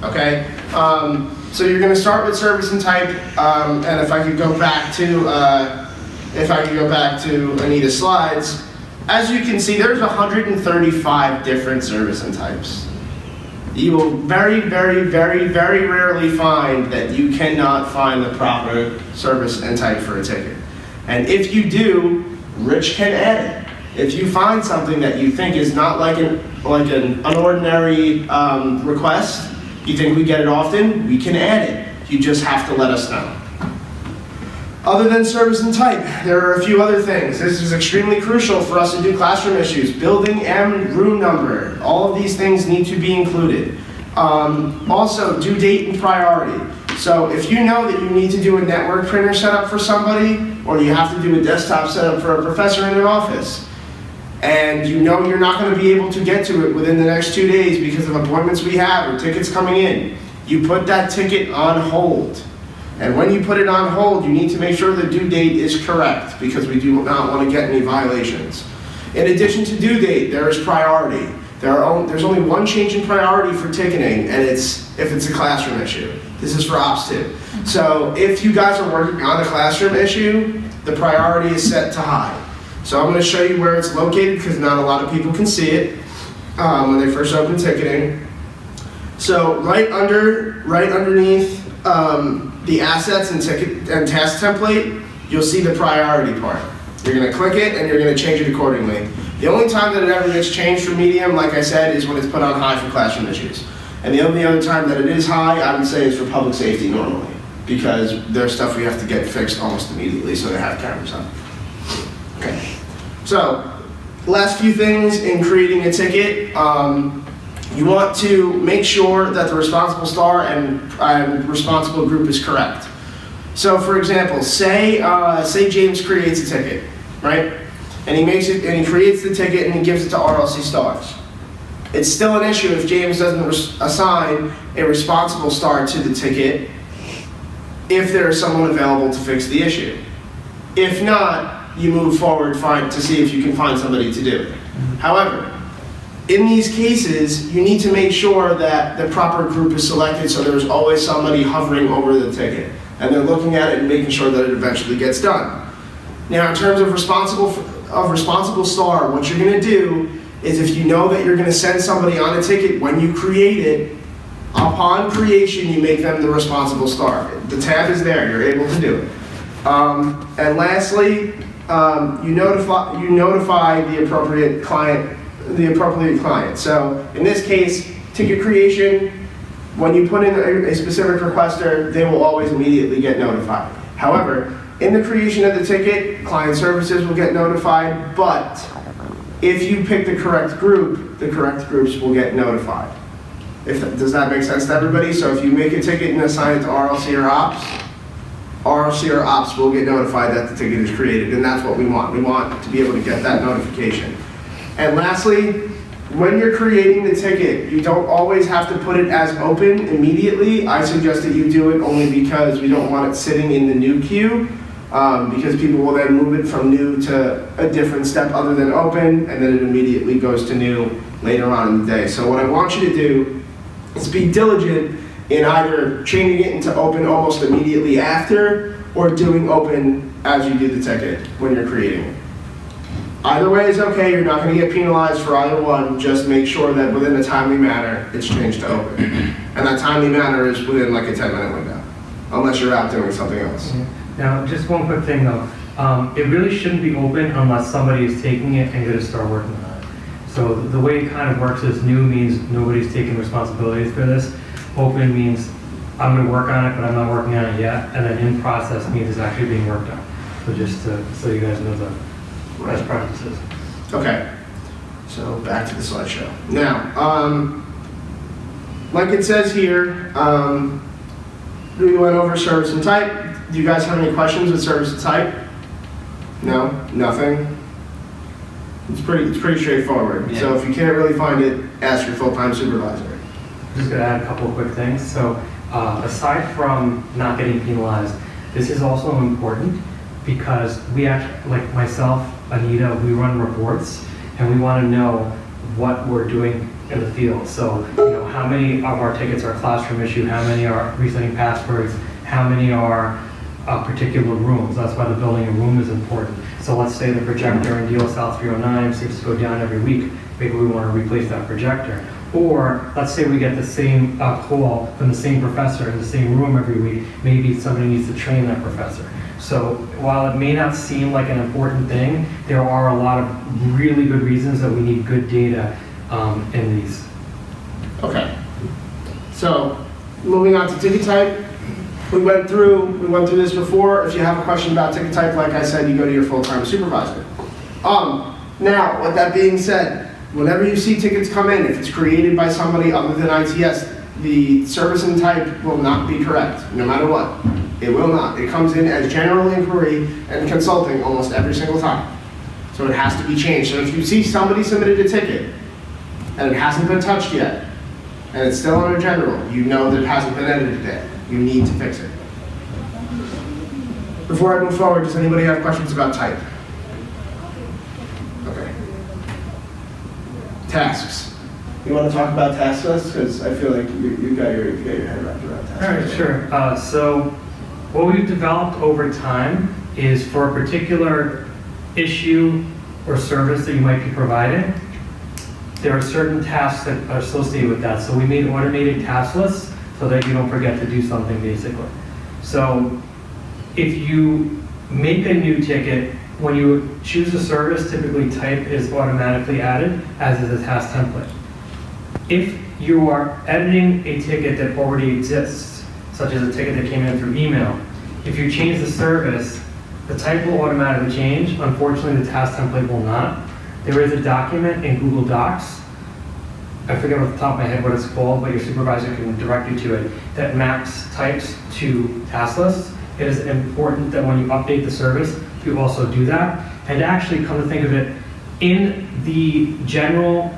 okay? So you're going to start with service and type, and if I could go back to Anita's slides, as you can see, there's 135 different service and types. You will very, very, very, very rarely find that you cannot find the proper service and type for a ticket. And if you do, Rich can add it. If you find something that you think is not like an ordinary request, you think we get it often, we can add it. You just have to let us know. Other than service and type, there are a few other things. This is extremely crucial for us to do classroom issues. Building and room number. All of these things need to be included. Also, due date and priority. So if you know that you need to do a network printer setup for somebody, or you have to do a desktop setup for a professor in an office, and you know you're not going to be able to get to it within the next 2 days because of appointments we have or tickets coming in, you put that ticket on hold. And when you put it on hold, you need to make sure the due date is correct because we do not want to get any violations. In addition to due date, there is priority. There's only one change in priority for ticketing, and it's if it's a classroom issue. This is for Ops 2. So if you guys are working on a classroom issue, the priority is set to high. So I'm going to show you where it's located because not a lot of people can see it when they first open ticketing. So right underneath the assets and ticket and task template, you'll see the priority part. You're going to click it and you're going to change it accordingly. The only time that it ever gets changed for medium, like I said, is when it's put on high for classroom issues. And the only other time that it is high, I would say, is for public safety normally, because there's stuff we have to get fixed almost immediately, so they have cameras on. Okay. So, last few things in creating a ticket. You want to make sure that the responsible star and responsible group is correct. So, for example, say James creates a ticket, right? And he creates the ticket and he gives it to RLC stars. It's still an issue if James doesn't assign a responsible star to the ticket if there is someone available to fix the issue. If not, you move forward to see if you can find somebody to do it. However, in these cases, you need to make sure that the proper group is selected so there's always somebody hovering over the ticket. And they're looking at it and making sure that it eventually gets done. Now, in terms of responsible star, what you're going to do is if you know that you're going to send somebody on a ticket when you create it, upon creation, you make them the responsible star. The tab is there. You're able to do it. And lastly, you notify the appropriate client. So in this case, ticket creation, when you put in a specific requester, they will always immediately get notified. However, in the creation of the ticket, client services will get notified, but if you pick the correct group, the correct groups will get notified. Does that make sense to everybody? So if you make a ticket and assign it to RLC or Ops will get notified that the ticket is created, and that's what we want. We want to be able to get that notification. And lastly, when you're creating the ticket, you don't always have to put it as open immediately. I suggest that you do it only because we don't want it sitting in the new queue, because people will then move it from new to a different step other than open, and then it immediately goes to new later on in the day. So what I want you to do is be diligent in either changing it into open almost immediately after, or doing open as you do the ticket when you're creating it. Either way is okay, you're not going to get penalized for either one, just make sure that within a timely manner, it's changed to open. And that timely manner is within like a 10-minute window, unless you're out doing something else. Now, just one quick thing though, it really shouldn't be open unless somebody is taking it and going to start working on it. So the way it kind of works is new means nobody's taking responsibility for this. Open means I'm going to work on it, but I'm not working on it yet. And then in process means it's actually being worked on. So just so you guys know the best practices. Okay, so back to the slideshow. Now, like it says here, we went over service and type. Do you guys have any questions with service and type? No? Nothing? It's pretty straightforward. Yeah. So if you can't really find it, ask your full-time supervisor. I'm just going to add a couple of quick things. So aside from not getting penalized, this is also important because we actually, like myself, Anita, we run reports and we want to know what we're doing in the field. So, how many of our tickets are classroom issue, how many are resetting passwords, how many are particular rooms. That's why the building a room is important. So let's say the projector in DLSL 309 seems to go down every week. Maybe we want to replace that projector. Or let's say we get the same call from the same professor in the same room every week. Maybe somebody needs to train that professor. So while it may not seem like an important thing, there are a lot of really good reasons that we need good data in these. Okay. So moving on to ticket type. We went through this before. If you have a question about ticket type, like I said, you go to your full-time supervisor. Now, with that being said, whenever you see tickets come in, if it's created by somebody other than ITS, the service and type will not be correct, no matter what. It will not. It comes in as general inquiry and consulting almost every single time. So it has to be changed. So if you see somebody submitted a ticket and it hasn't been touched yet, and it's still under general, you know that it hasn't been edited yet. You need to fix it. Before I move forward, does anybody have questions about type? Okay. Tasks. You want to talk about task lists? Because I feel like you got your head wrapped around tasks. All right, sure. So what we've developed over time is for a particular issue or service that you might be providing, there are certain tasks that are associated with that. So we made automated task lists so that you don't forget to do something, basically. So if you make a new ticket, when you choose a service, typically type is automatically added, as is a task template. If you are editing a ticket that already exists, such as a ticket that came in through email, if you change the service, the type will automatically change. Unfortunately, the task template will not. There is a document in Google Docs, I forget off the top of my head what it's called, but your supervisor can direct you to it, that maps types to task lists. It is important that when you update the service, you also do that. And actually, come to think of it, in the general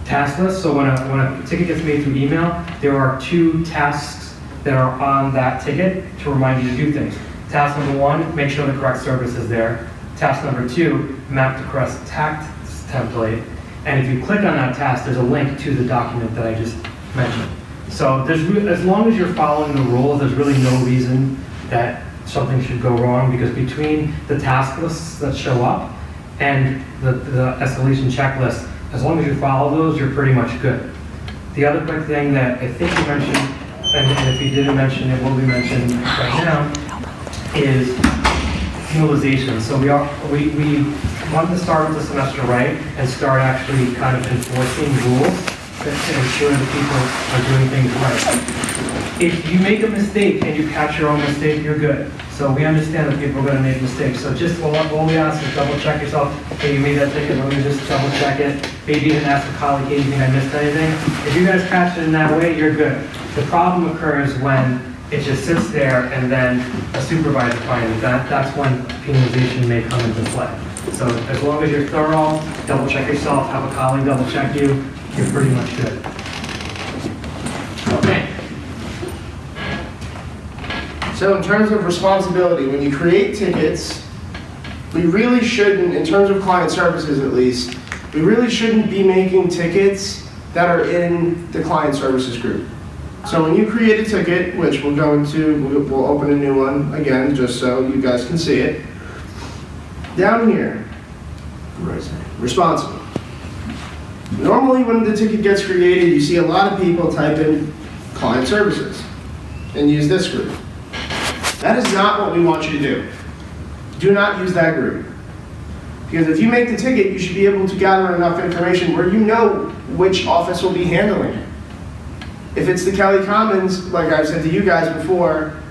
task list, so when a ticket gets made through email, there are 2 tasks that are on that ticket to remind you to do things. Task number 1, make sure the correct service is there. Task number 2, map the correct task template. And if you click on that task, there's a link to the document that I just mentioned. So as long as you're following the rules, there's really no reason that something should go wrong, because between the task lists that show up and the escalation checklist, as long as you follow those, you're pretty much good. The other quick thing that I think you mentioned, and if you didn't mention it, will be mentioned right now, is penalization. So we wanted to start with the semester right and start actually kind of enforcing rules to ensure that people are doing things right. If you make a mistake and you catch your own mistake, you're good. So we understand that people are going to make mistakes. So just all we ask is double check yourself. Hey, you made that ticket, let me just double check it. Maybe even ask a colleague, hey, you think I missed anything? If you guys catch it in that way, you're good. The problem occurs when it just sits there and then a supervisor finds it. That's when penalization may come into play. So as long as you're thorough, double check yourself, have a colleague double check you, you're pretty much good. Okay. So in terms of responsibility, when you create tickets, we really shouldn't, in terms of client services at least, we really shouldn't be making tickets that are in the client services group. So when you create a ticket, which we'll we'll open a new one again, just so you guys can see it. Down here, responsible. Normally when the ticket gets created, you see a lot of people type in client services and use this group. That is not what we want you to do. Do not use that group. Because if you make the ticket, you should be able to gather enough information where you know which office will be handling it. If it's the Kelly Commons, like I've said to you guys before,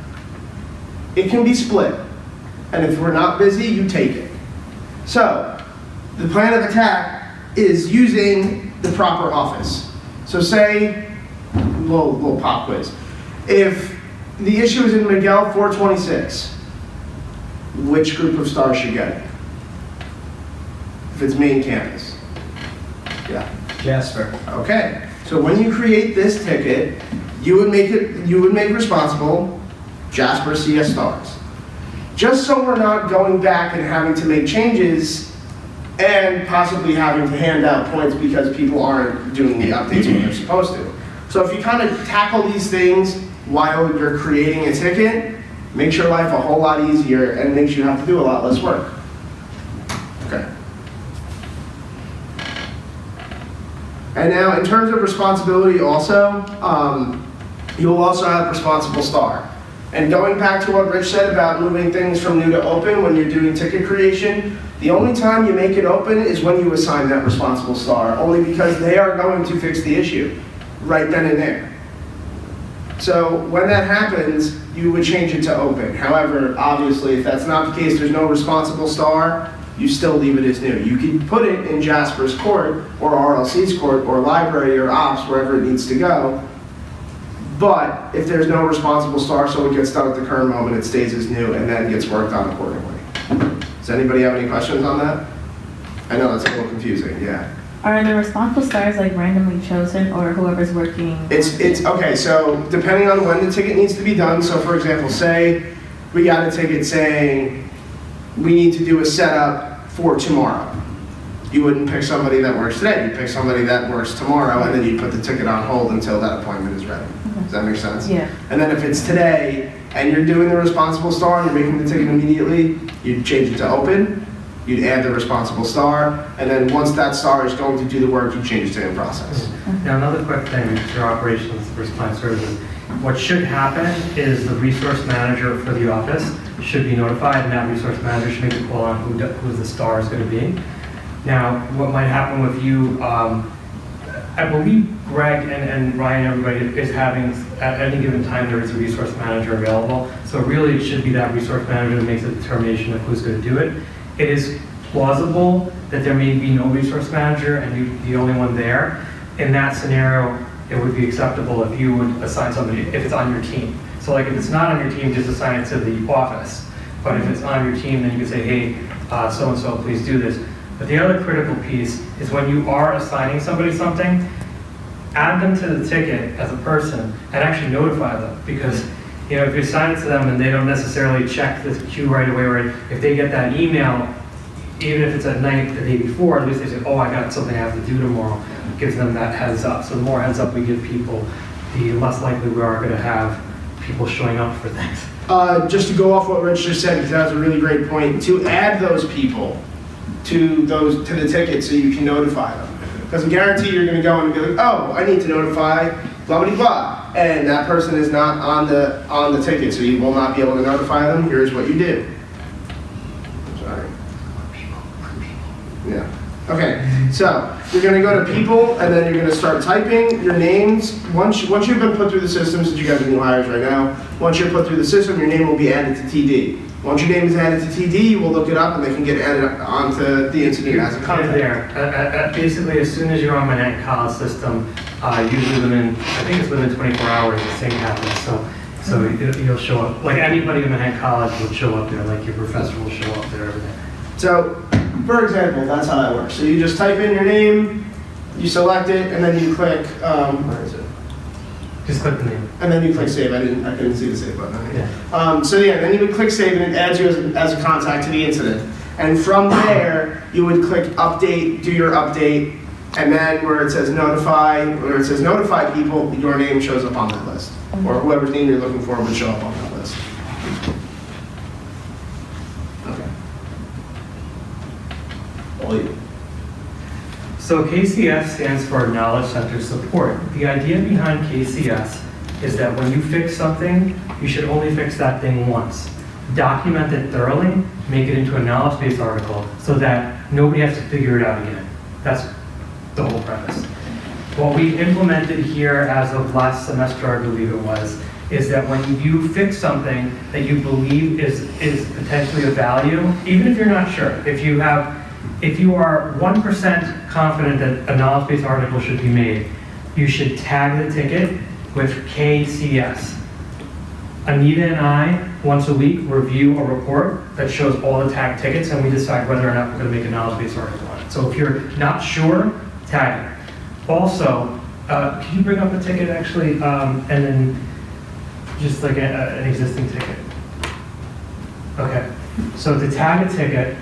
it can be split. And if we're not busy, you take it. So, the plan of attack is using the proper office. So say, little pop quiz. If the issue is in Miguel 426, which group of stars should get it? If it's main campus. Yeah. Jasper. Okay. So when you create this ticket, you would make responsible Jasper CS stars. Just so we're not going back and having to make changes and possibly having to hand out points because people aren't doing the updates when they're supposed to. So if you kind of tackle these things while you're creating a ticket, makes your life a whole lot easier and makes you have to do a lot less work. Okay. And now in terms of responsibility also, you'll also have responsible star. And going back to what Rich said about moving things from new to open when you're doing ticket creation, the only time you make it open is when you assign that responsible star, only because they are going to fix the issue right then and there. So when that happens, you would change it to open. However, obviously, if that's not the case, there's no responsible star, you still leave it as new. You can put it in Jasper's court, or RLC's court, or library, or ops, wherever it needs to go. But if there's no responsible star, so it gets done at the current moment, it stays as new and then gets worked on accordingly. Does anybody have any questions on that? I know that's a little confusing, yeah. Are the responsible stars like randomly chosen or whoever's working? It's okay, so depending on when the ticket needs to be done, so for example, say we got a ticket saying we need to do a setup for tomorrow. You wouldn't pick somebody that works today, you'd pick somebody that works tomorrow, and then you'd put the ticket on hold until that appointment is ready. Does that make sense? Yeah. And then if it's today, and you're doing the responsible star, and you're making the ticket immediately, you'd change it to open, you'd add the responsible star, and then once that star is going to do the work, you change it to in process. Now, another quick thing for operations versus client services. What should happen is the resource manager for the office should be notified, and that resource manager should make a call on who the star is going to be. Now, what might happen with you, I believe Greg and Ryan, everybody is having, at any given time, there is a resource manager available. So really, it should be that resource manager that makes a determination of who's going to do it. It is plausible that there may be no resource manager and you're the only one there. In that scenario, it would be acceptable if you would assign somebody, if it's on your team. So like if it's not on your team, just assign it to the office. But if it's on your team, then you can say, hey, so-and-so, please do this. But the other critical piece is when you are assigning somebody something, add them to the ticket as a person and actually notify them. Because if you assign it to them and they don't necessarily check the queue right away, or if they get that email, even if it's at night the day before, at least they say, oh, I got something I have to do tomorrow. It gives them that heads up. So the more heads up we give people, the less likely we are going to have people showing up for things. Just to go off what Rich just said, because that was a really great point, to add those people to the ticket so you can notify them. Because I guarantee you're going to go and be like, oh, I need to notify blah blah blah, and that person is not on the ticket, so you will not be able to notify them. Here's what you do. Sorry. Yeah. Okay. So you're going to go to people, and then you're going to start typing your names. Once you've been put through the system, since you guys are new hires right now, once you're put through the system, your name will be added to TD. Once your name is added to TD, you will look it up and they can get added onto the incident as a contact. There. Basically, as soon as you're on my net college system, usually I think it's within 24 hours, the same happens. So you'll show up, like anybody in Manhattan College will show up there, like your professor will show up there, everything. So, for example, that's how that works. So you just type in your name, you select it, and then you click, where is it? Just click the name. And then you click save. I couldn't see the save button. Yeah. So yeah, then you would click save and it adds you as a contact to the incident. And from there, you would click update, do your update, and then where it says notify people, your name shows up on that list. Or whoever's name you're looking for would show up on that list. Okay. All you. So KCS stands for Knowledge Center Support. The idea behind KCS is that when you fix something, you should only fix that thing once. Document it thoroughly, make it into a knowledge-based article so that nobody has to figure it out again. That's the whole premise. What we implemented here as of last semester, I believe it was, is that when you fix something that you believe is potentially of value, even if you're not sure, if you are 1% confident that a knowledge-based article should be made, you should tag the ticket with KCS. Anita and I, once a week, review a report that shows all the tagged tickets, and we decide whether or not we're going to make a knowledge-based article on it. So if you're not sure, tag it. Also, can you bring up a ticket actually, and then just like an existing ticket? Okay. So to tag a ticket,